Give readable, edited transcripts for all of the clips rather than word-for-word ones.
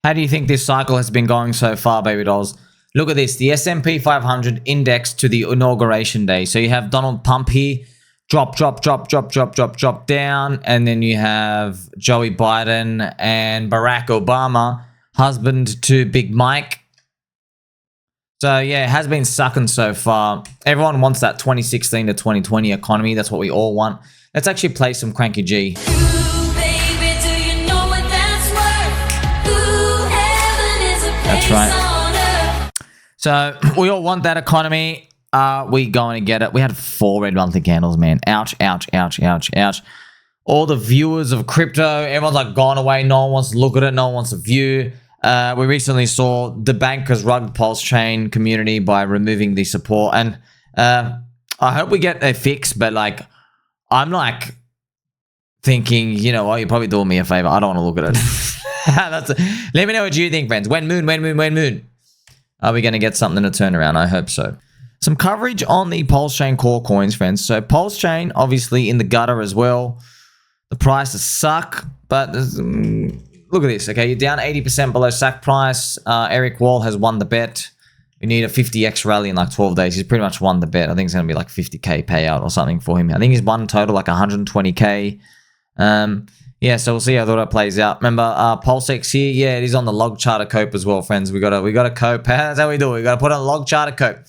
How do you think this cycle has been going so far, baby dolls? Look at this. The S&P 500 indexed to the inauguration day. So you have Donald Pump here. Drop down. And then you have Joey Biden and Barack Obama, husband to Big Mike. So, yeah, it has been sucking so far. Everyone wants that 2016 to 2020 economy. That's what we all want. Let's actually play some Cranky G. That's right. So, we all want that economy. Are we going to get it? We had 4 red monthly candles, man. Ouch, ouch, ouch, ouch, ouch. All the viewers of crypto, everyone's like gone away. No one wants to look at it. No one wants to view. We recently saw DeBank has rugged PulseChain community by removing the support. And I hope we get a fix, but like, I'm like thinking, you know what, you're probably doing me a favor. I don't want to look at it. Let me know what you think, friends. When moon? Are we going to get something to turn around? I hope so. Some coverage on the PulseChain core coins, friends. So PulseChain, obviously in the gutter as well. The prices suck, but look at this, okay? You're down 80% below SAC price. Eric Wall has won the bet. We need a 50x rally in like 12 days. He's pretty much won the bet. I think it's going to be like 50k payout or something for him. I think he's won total like 120k. Yeah, so we'll see how that plays out. Remember, PulseX here, yeah, it is on the log charter cope as well, friends. We got a cope. That's how we do it. We got to put on a log charter cope.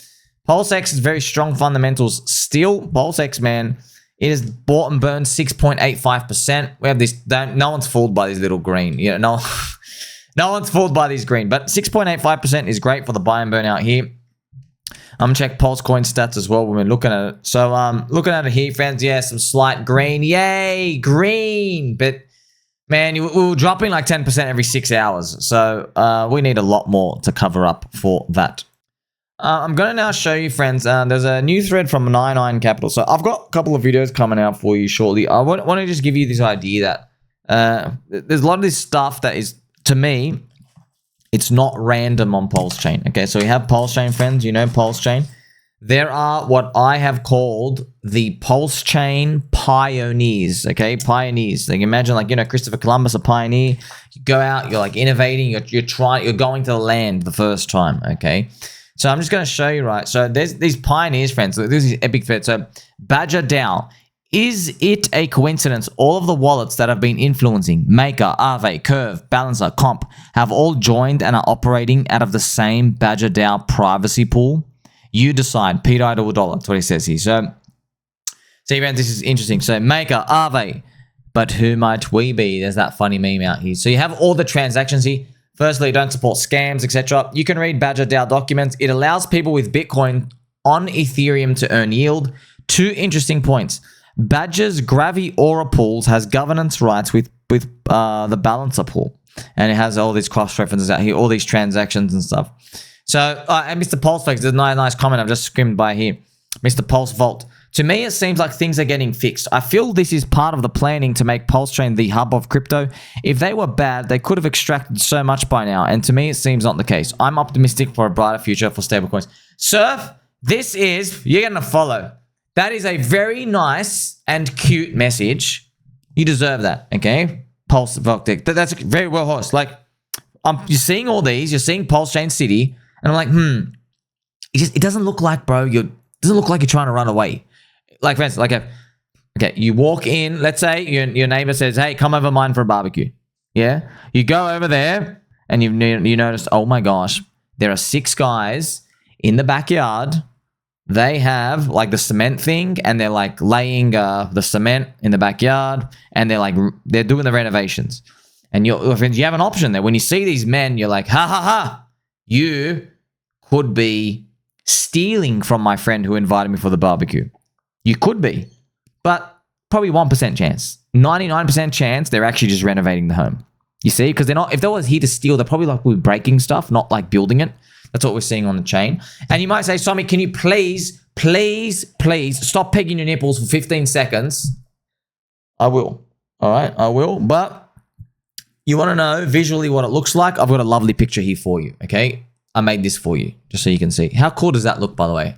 PulseX is very strong fundamentals. Still, PulseX, man, it has bought and burned 6.85%. We have this. No one's fooled by this little green. You know, no one's fooled by these green. But 6.85% is great for the buy and burn out here. I'm gonna check PulseCoin stats as well when we're looking at it. So, looking at it here, friends, yeah, some slight green. Yay, green! But man, we were dropping like 10% every 6 hours. So, we need a lot more to cover up for that. I'm going to now show you, friends, there's a new thread from 99 Capital. So I've got a couple of videos coming out for you shortly. I want to just give you this idea that there's a lot of this stuff that is, to me, it's not random on PulseChain. Okay, so we have PulseChain, friends. You know PulseChain. There are what I have called the PulseChain Pioneers. Okay, pioneers. Like imagine, like, you know, Christopher Columbus, a pioneer. You go out, you're like innovating, you're going to the land the first time. Okay. So I'm just going to show you, right? So there's these pioneers, friends. So this is epic thread. So Badger DAO. Is it a coincidence all of the wallets that have been influencing Maker, Aave, Curve, Balancer, Comp have all joined and are operating out of the same Badger DAO privacy pool? You decide. pDAI to $1. That's what he says here. So, see, friends, this is interesting. So Maker, Aave, but who might we be? There's that funny meme out here. So you have all the transactions here. Firstly, don't support scams, etc. You can read Badger DAO documents. It allows people with Bitcoin on Ethereum to earn yield. 2 interesting points. Badger's Gravy Aura pools has governance rights with the Balancer pool. And it has all these cross-references out here, all these transactions and stuff. So, and Mr. PulseX, there's a nice comment I've just skimmed by here. Mr. Pulse Vault. To me, it seems like things are getting fixed. I feel this is part of the planning to make PulseChain the hub of crypto. If they were bad, they could have extracted so much by now. And to me, it seems not the case. I'm optimistic for a brighter future for stablecoins. Surf, this is, you're going to follow. That is a very nice and cute message. You deserve that, okay? Pulse Vault. That's very well horsed. Like, you're seeing all these. You're seeing PulseChain City. And I'm like, it doesn't look like, bro, it doesn't look like you're trying to run away. Like, friends, like, okay, you walk in, let's say your neighbor says, hey, come over mine for a barbecue. Yeah? You go over there and you notice, oh my gosh, there are 6 guys in the backyard. They have like the cement thing and they're like laying the cement in the backyard and they're doing the renovations. And you have an option there. When you see these men, you're like, ha ha ha, you could be stealing from my friend who invited me for the barbecue. You could be, but probably 1% chance. 99% chance they're actually just renovating the home. You see, because they're not. If they was here to steal, they're probably like we're breaking stuff, not like building it. That's what we're seeing on the chain. And you might say, Somi, can you please stop pegging your nipples for 15 seconds? I will. All right, I will. But you want to know visually what it looks like? I've got a lovely picture here for you. Okay, I made this for you just so you can see. How cool does that look, by the way?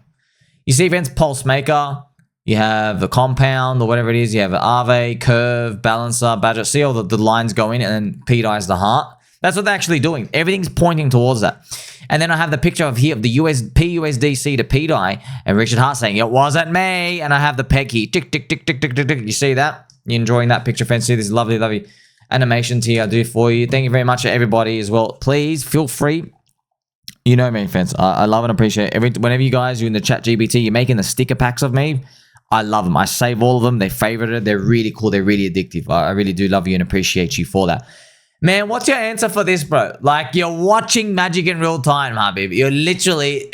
You see, friends, Pulse Maker. You have the compound or whatever it is. You have Aave, Curve, Balancer, Badger. See all the lines go in and then pDAI is the heart. That's what they're actually doing. Everything's pointing towards that. And then I have the picture of here of the pUSDC to pDAI and Richard Hart saying, it wasn't me. And I have the peg here. Tick, tick, tick, tick, tick, tick, tick. You see that? You enjoying that picture, friends? See this lovely, lovely animations here I do for you. Thank you very much, everybody, as well. Please feel free. You know me, friends. I love and appreciate whenever you guys are in the chat GBT, you're making the sticker packs of me. I love them. I save all of them. They favorited. They're really cool. They're really addictive. I really do love you and appreciate you for that. Man, what's your answer for this, bro? Like, you're watching Magic in real time, huh, baby? You're literally...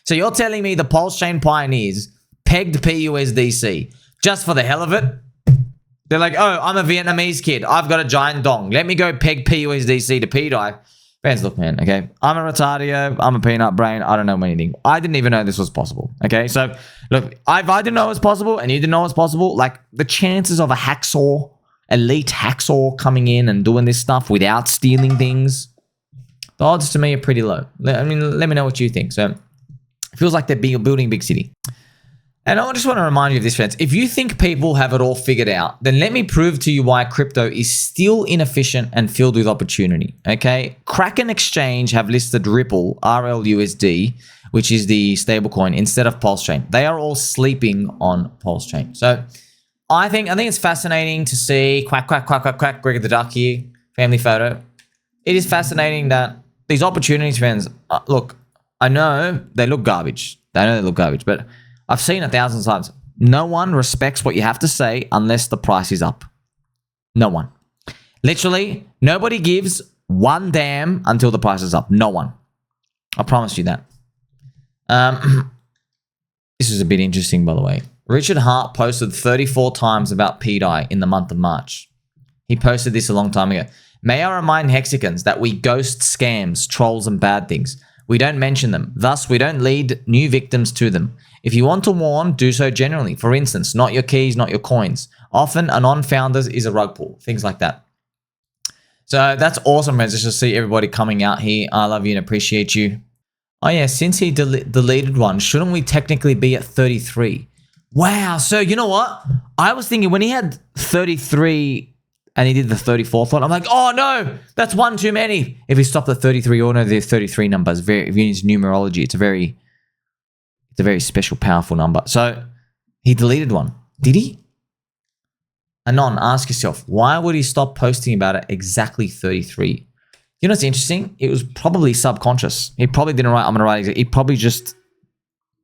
So you're telling me the PulseChain Pioneers pegged pUSDC just for the hell of it? They're like, oh, I'm a Vietnamese kid. I've got a giant dong. Let me go peg pUSDC to pDAI. Fans, look, man, okay? I'm a retardio. I'm a peanut brain. I don't know anything. I didn't even know this was possible, okay? So, look, if I didn't know it was possible and you didn't know it was possible, like, the chances of a hacksaw, elite hacksaw coming in and doing this stuff without stealing things, the odds to me are pretty low. I mean, let me know what you think. So, it feels like they're building a big city. And I just want to remind you of this, friends. If you think people have it all figured out, then let me prove to you why crypto is still inefficient and filled with opportunity, okay? Kraken Exchange have listed Ripple, RLUSD, which is the stablecoin, instead of PulseChain. They are all sleeping on PulseChain. So I think it's fascinating to see quack, quack, quack, quack, quack, Greg the Duck here, family photo. It is fascinating that these opportunities, friends, look, I know they look garbage. But I've seen 1,000 times. No one respects what you have to say unless the price is up. No one. Literally, nobody gives one damn until the price is up. No one. I promise you that. This is a bit interesting, by the way. Richard Hart posted 34 times about pDAI in the month of March. He posted this a long time ago. May I remind Hexicans that we ghost scams, trolls, and bad things. We don't mention them. Thus, we don't lead new victims to them. If you want to warn, do so generally. For instance, not your keys, not your coins. Often, a non-founders is a rug pull. Things like that. So that's awesome, friends. Just to see everybody coming out here. I love you and appreciate you. Oh yeah, since he deleted one, shouldn't we technically be at 33? Wow. So you know what? I was thinking when he had 33 and he did the 34th one, I'm like, oh no, that's one too many. If he stopped at 33, or no, there's 33 numbers. If you use numerology, it's a very special, powerful number. So he deleted one. Did he? Anon, ask yourself, why would he stop posting about it exactly 33? You know what's interesting? It was probably subconscious. He probably didn't write, I'm going to write it. He probably just,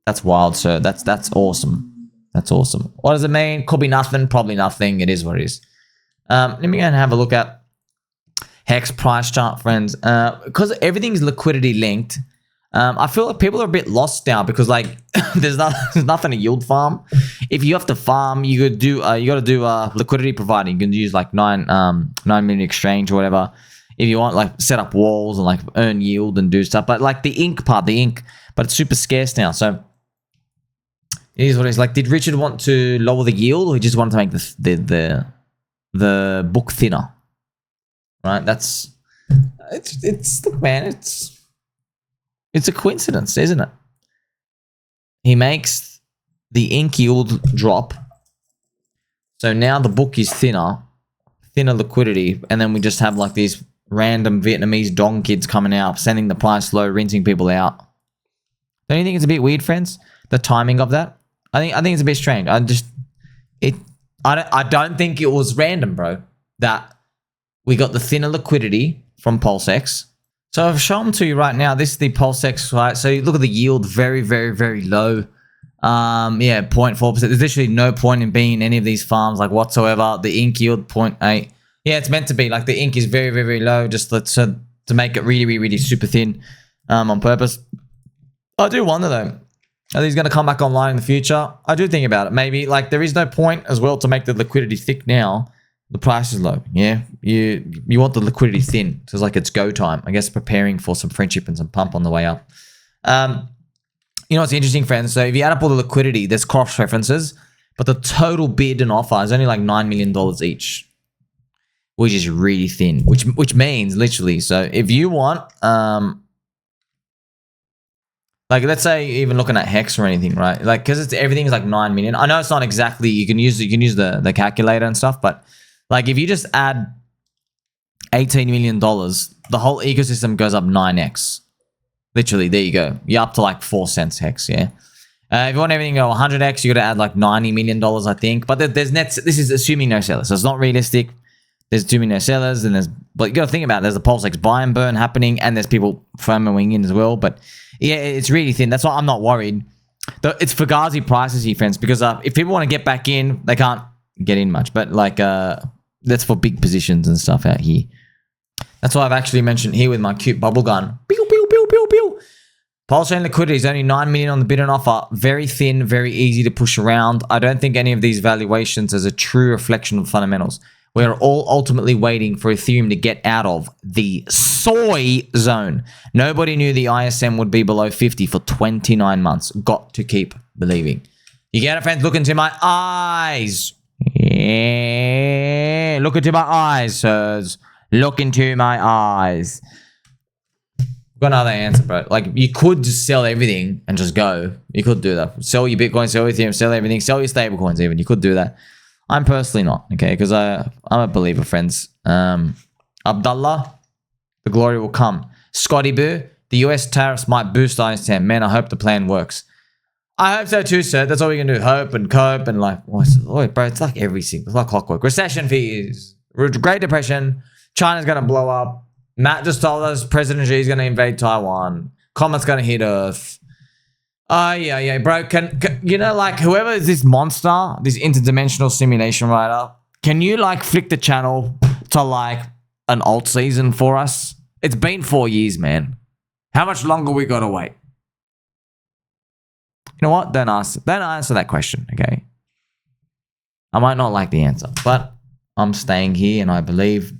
that's wild, sir. That's awesome. That's awesome. What does it mean? Could be nothing, probably nothing. It is what it is. Let me go and have a look at Hex price chart, friends. Because everything's liquidity linked, I feel like people are a bit lost now because like there's nothing to yield farm. If you have to farm, you got to do liquidity providing. You can use like 9 minute exchange or whatever. If you want like set up walls and like earn yield and do stuff, but like the ink, but it's super scarce now. So it is what it is. Like, did Richard want to lower the yield, or he just wanted to make the book thinner? Right? Look, man, it's a coincidence, isn't it? He makes the ink yield drop. So now the book is thinner liquidity, and then we just have like these random Vietnamese dong kids coming out, sending the price low, rinsing people out. Don't you think it's a bit weird, friends? The timing of that? I think it's a bit strange. I don't think it was random, bro, that we got the thinner liquidity from PulseX. So I've shown them to you right now. This is the PulseX, right? So you look at the yield, very, very, very low. Yeah, 0.4%. There's literally no point in being in any of these farms like whatsoever. The ink yield, 0.8. Yeah, it's meant to be. Like the ink is very, very, very low, just to make it really, really, really super thin on purpose. I do wonder though, are these going to come back online in the future? I do think about it. Maybe like there is no point as well to make the liquidity thick now. The price is low. Yeah, you want the liquidity thin. So it's like it's go time. I guess preparing for some friendship and some pump on the way up. You know what's interesting, friends? So if you add up all the liquidity, there's cross references, but the total bid and offer is only like $9 million each, which is really thin. Which means literally. So if you want, like let's say even looking at Hex or anything, right? Like because everything is like 9 million. I know it's not exactly. You can use the calculator and stuff, but like if you just add $18 million, the whole ecosystem goes up 9x. Literally, there you go. You're up to like 4 cents hex, yeah. If you want everything to go 100x, you got to add like $90 million, I think. But there's nets. This is assuming no sellers, so it's not realistic. There's too many no sellers, and but you got to think about it. There's a PulseX buy and burn happening, and there's people FOMOing in as well. But yeah, it's really thin. That's why I'm not worried. It's Fugazi prices here, friends, because if people want to get back in, they can't get in much. But like, that's for big positions and stuff out here. That's why I've actually mentioned here with my cute bubble gun. Pew, pew, pew, pew, pew. PulseChain liquidity is only 9 million on the bid and offer. Very thin, very easy to push around. I don't think any of these valuations is a true reflection of fundamentals. We're all ultimately waiting for Ethereum to get out of the soy zone. Nobody knew the ISM would be below 50 for 29 months. Got to keep believing. You get it, friends? Look into my eyes. Yeah. Look into my eyes, sirs. Look into my eyes. Got another answer, bro. Like, you could just sell everything and just go. You could do that. Sell your Bitcoin, sell your Ethereum, sell everything, sell your stablecoins even. You could do that. I'm personally not, okay? Because I'm a believer, friends. Abdullah, the glory will come. Scotty Boo, the US tariffs might boost ISM. Man, I hope the plan works. I hope so too, sir. That's all we can do. Hope and cope and like, oh, bro, it's like every single, it's like clockwork. Recession fears, Great Depression, China's going to blow up. Matt just told us President Xi is going to invade Taiwan. Comet's going to hit Earth. Oh, yeah, bro. Can you know, like, whoever is this monster, this interdimensional simulation writer, can you, like, flick the channel to, like, an alt season for us? It's been 4 years, man. How much longer we got to wait? You know what? Don't answer that question, okay? I might not like the answer, but I'm staying here, and I believe...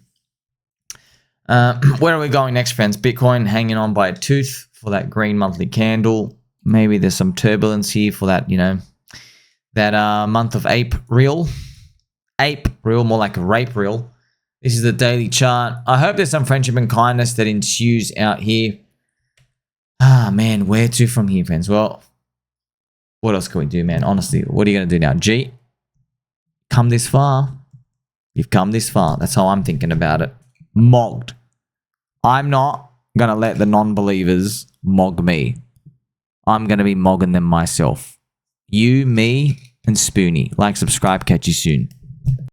where are we going next, friends? Bitcoin hanging on by a tooth for that green monthly candle. Maybe there's some turbulence here for that, you know, that month of Ape-ril. Ape-ril, more like a rape-ril. This is the daily chart. I hope there's some friendship and kindness that ensues out here. Ah, man, where to from here, friends? Well, what else can we do, man? Honestly, what are you going to do now? G, come this far. You've come this far. That's how I'm thinking about it. Mogged. I'm not going to let the non-believers mog me. I'm going to be mogging them myself. You, me, and Spoonie. Like, subscribe, catch you soon.